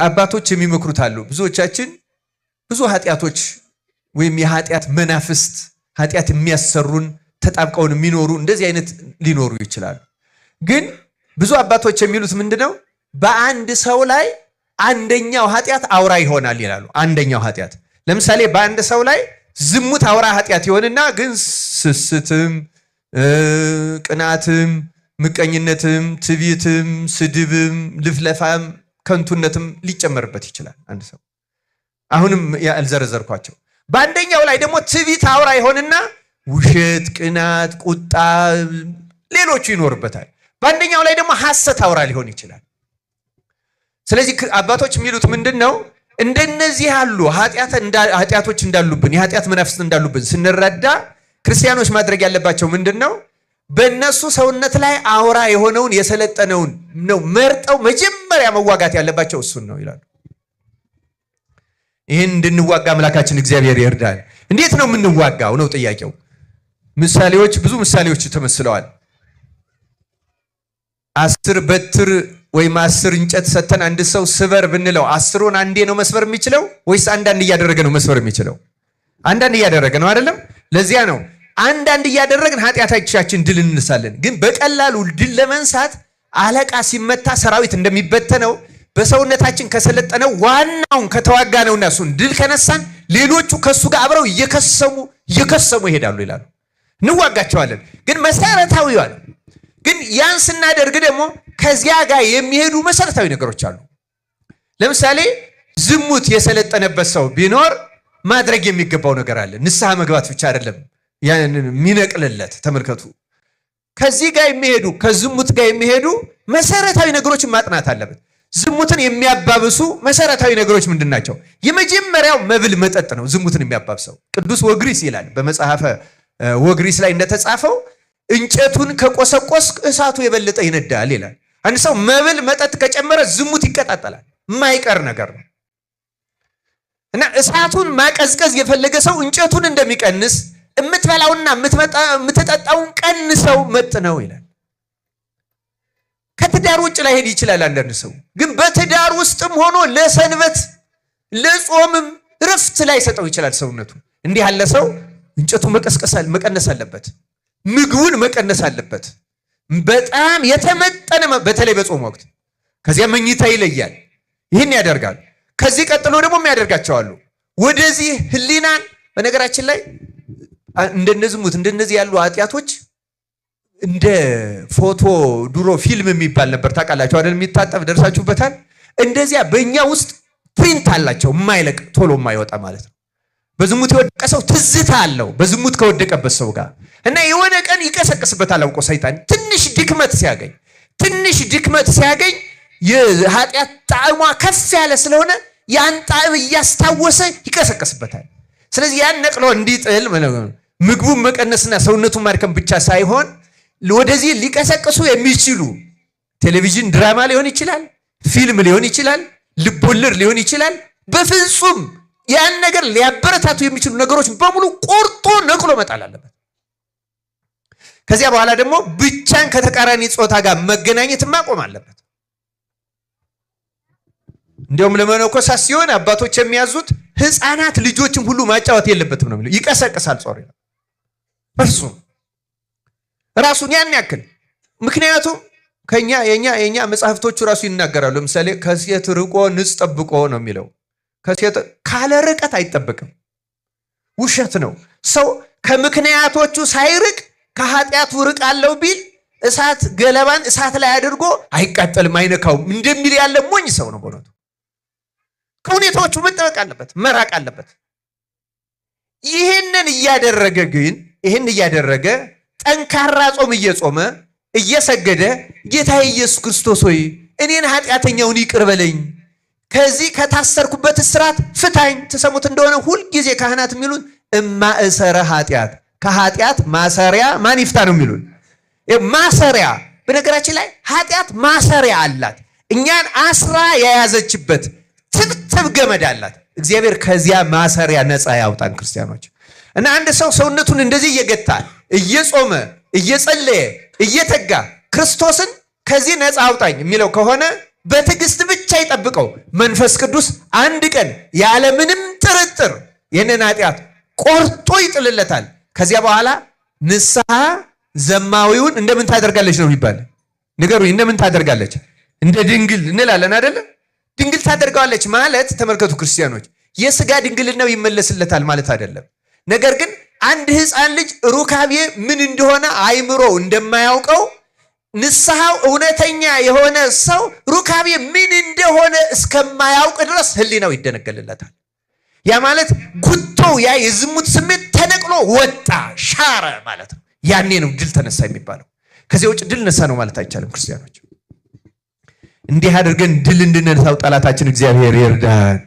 አባቶች የሚመክሩት አሉ። ብዙዎቻችን ብዙ ኃጢያቶች ወይም የኃጢያት መናፍስት ኃጢያት የሚያሰሩን ተጣብቀውን የሚኖሩ እንደዚህ አይነት ሊኖሩ ይችላሉ። ግን ብዙ አባቶች የሚሉት ምንድነው? በአንድ ሰው ላይ አንደኛው ኃጢያት አውራ ይሆናል ይላሉ። አንደኛው ኃጢያት ለምሳሌ በአንድ ሰው ላይ ዝሙት አውራ ኃጢያት ይሆንና ግን ስስትም፣ ቅናትም፣ ምቀኝነትም፣ ትዕቢትም፣ ስድብም፣ ልፍለፋም፣ ከንቱነትም ሊጨመርበት ይችላል አንድ ሰው። አሁንም ያልዘረዘርኳቸው በአንደኛው ላይ ደግሞ ትዕቢት አውራ ይሆንና ውሸት፣ ቅናት፣ ቁጣ ሌሎቹ ይኖርበታል። በአንደኛው ላይ ደግሞ ሐሰት አውራ ሊሆን ይችላል። ስለዚህ አባቶች የሚሉት ምንድነው? እንደነዚህ ያሉ ኃጢያቶች እንዳሉብን የኃጢያት መናፍስት እንዳሉብን ስንረዳ ክርስቲያኖች ማድረግ ያለባቸው ምንድነው? በእነሱ ሰውነት ላይ አውራ የሆነውን የሰለጠነውን ነው መርጠው መጀመሪያ መዋጋት ያለባቸው እሱን ነው ይላሉ። ይህን እንድንዋጋ አምላካችን እግዚአብሔር ይርዳል። እንዴት ነው የምንዋጋው ነው ጥያቄው። ምሳሌዎች ብዙ ምሳሌዎች ተመስለዋል። 10 በትር ወይም 10 እንጨት ሰተን አንድ ሰው ስበር ብንለው 10ን አንዴ ነው መስበር የሚችለው ወይስ አንዳንድ እያደረገ ነው መስበር የሚችለው? አንዳንድ እያደረገ ነው አይደለም? ለዚያ ነው አንዳንድ እያደረግን ኃጢያታችን ድል እንነሳለን። ግን በቀላሉ ድል ለመንሳት አለቃ ሲመታ ሰራዊት እንደሚበተነው በሰውነታችን ከሰለጠነው ዋናውን ከተዋጋ ነውና እሱን ድል ከነሳን ሌሎቹ ከሱ ጋር አብረው እየከሰሙ ይሄዳሉ ይላሉ። እንዋጋቸዋለን። ግን መሰረታዊ ያለ ግን ያን ስናደርግ ደግሞ ከዚያ ጋር የሚሄዱ መሰረታዊ ነገሮች አሉ። ለምሳሌ ዝሙት የሰለጠነበት ሰው ቢኖር ማድረግ የሚገባው ነገር አለ። ንስሐ መግባት ብቻ አይደለም ያንን ሚነቅልለት። ተመልከቱ፣ ከዚህ ጋር የሚሄዱ ከዝሙት ጋር የሚሄዱ መሰረታዊ ነገሮችን ማጥናት አለበት። ዝሙትን የሚያባብሱ መሰረታዊ ነገሮች ምንድናቸው? የመጀመሪያው መብል መጠጥ ነው ዝሙትን የሚያባብሰው። ቅዱስ ወግሪስ ይላል በመጽሐፈ ወግሪስ ላይ እንደተጻፈው እንጨቱን ከቆሰቆስ እሳቱ የበለጠ ይነዳል ይላል። አንድ ሰው መብል መጠጥ ከጨመረ ዝሙት ይቀጣጠላል፣ የማይቀር ነገር ነው። እና እሳቱን ማቀዝቀዝ የፈለገ ሰው እንጨቱን እንደሚቀንስ የምትበላውና የምትጠጣውን ቀንሰው መጥነው ይላል። ከትዳር ውጭ ላይ ሄድ ይችላል አንዳንድ ሰው፣ ግን በትዳር ውስጥም ሆኖ ለሰንበት ለጾምም ረፍት ላይ ሰጠው ይችላል ሰውነቱ። እንዲህ ያለ ሰው እንጨቱ መቀነስ አለበት፣ ምግቡን መቀነስ አለበት። በጣም የተመጠነ በተለይ በጾም ወቅት። ከዚያ መኝታ ይለያል። ይህን ያደርጋል። ከዚህ ቀጥሎ ደግሞ የሚያደርጋቸው አሉ። ወደዚህ ህሊናን በነገራችን ላይ እንደነዝሙት እንደነዚህ ያሉ ኃጢያቶች እንደ ፎቶ ድሮ ፊልም የሚባል ነበር ታውቃላችሁ አይደል? የሚታጠፍ ደርሳችሁበታል። እንደዚያ በእኛ ውስጥ ፕሪንት አላቸው የማይለቅ ቶሎ የማይወጣ ማለት ነው። በዝሙት የወደቀ ሰው ትዝታ አለው በዝሙት ከወደቀበት ሰው ጋር እና የሆነ ቀን ይቀሰቅስበታል አውቆ ሰይጣን ትንሽ ድክመት ሲያገኝ የኃጢያት ጣዕሟ ከፍ ያለ ስለሆነ ያን ጣዕም እያስታወሰ ይቀሰቅስበታል። ስለዚህ ያን ነቅሎ እንዲጥል ምግቡን መቀነስና ሰውነቱን ማድከም ብቻ ሳይሆን ወደዚህ ሊቀሰቅሱ የሚችሉ ቴሌቪዥን ድራማ ሊሆን ይችላል፣ ፊልም ሊሆን ይችላል፣ ልቦለድ ሊሆን ይችላል። በፍጹም ያን ነገር ሊያበረታቱ የሚችሉ ነገሮች በሙሉ ቆርጦ ነቅሎ መጣል አለበት። ከዚያ በኋላ ደግሞ ብቻን ከተቃራኒ ጾታ ጋር መገናኘት ማቆም አለበት። እንዲያውም ለመነኮሳት ሲሆን አባቶች የሚያዙት ህፃናት ልጆችን ሁሉ ማጫወት የለበትም ነው የሚለው። ይቀሰቅሳል ጾር ነው በፍጹም ራሱን ያን ያክል። ምክንያቱም የኛ መጽሐፍቶቹ ራሱ ይናገራሉ። ለምሳሌ ከሴት ርቆ ንጽ ጠብቆ ነው የሚለው። ከሴት ካለ ርቀት አይጠበቅም፣ ውሸት ነው። ሰው ከምክንያቶቹ ሳይርቅ ከኃጢያቱ ርቃለው ቢል እሳት ገለባን እሳት ላይ አድርጎ አይቃጠልም አይነካውም እንደሚል ያለ ሞኝ ሰው ነው በእውነቱ። ከሁኔታዎቹ መጠበቅ አለበት፣ መራቅ አለበት። ይህንን እያደረገ ጠንካራ ጾም እየጾመ እየሰገደ ጌታ ኢየሱስ ክርስቶስ ሆይ እኔን ኃጢአተኛውን ይቅር በለኝ፣ ከዚህ ከታሰርኩበት እስራት ፍታኝ። ተሰሙት እንደሆነ ሁል ጊዜ ካህናት የሚሉን እማእሰረ ኃጢአት፣ ከኃጢአት ማሰሪያ ማን ይፍታ ነው የሚሉን። ማሰሪያ በነገራችን ላይ ኃጢአት ማሰሪያ አላት፣ እኛን አስራ የያዘችበት ትብትብ ገመድ አላት። እግዚአብሔር ከዚያ ማሰሪያ ነፃ ያውጣን ክርስቲያኖች። እና አንድ ሰው ሰውነቱን እንደዚህ እየገታ እየጾመ እየጸለየ እየተጋ ክርስቶስን ከዚህ ነፃ አውጣኝ የሚለው ከሆነ በትዕግስት ብቻ ይጠብቀው። መንፈስ ቅዱስ አንድ ቀን ያለ ምንም ጥርጥር የነን ኃጢአት ቆርጦ ይጥልለታል። ከዚያ በኋላ ንስሐ ዘማዊውን እንደምን ታደርጋለች ነው የሚባል? ንገሩኝ፣ እንደምን ታደርጋለች? እንደ ድንግል እንላለን አይደለ? ድንግል ታደርጋለች ማለት ተመልከቱ ክርስቲያኖች፣ የሥጋ ድንግልናው ይመለስለታል ማለት አይደለም። ነገር ግን አንድ ሕፃን ልጅ ሩካቤ ምን እንደሆነ አይምሮ እንደማያውቀው ንስሐው እውነተኛ የሆነ ሰው ሩካቤ ምን እንደሆነ እስከማያውቅ ድረስ ሕሊናው ይደነገልለታል። ያ ማለት ጉቶው ያ የዝሙት ስሜት ተነቅሎ ወጣ ሻረ ማለት ነው። ያኔ ነው ድል ተነሳ የሚባለው። ከዚያ ውጭ ድል ነሳ ነው ማለት አይቻልም። ክርስቲያኖች እንዲህ አድርገን ድል እንድንነሳው ጠላታችን እግዚአብሔር ይርዳን።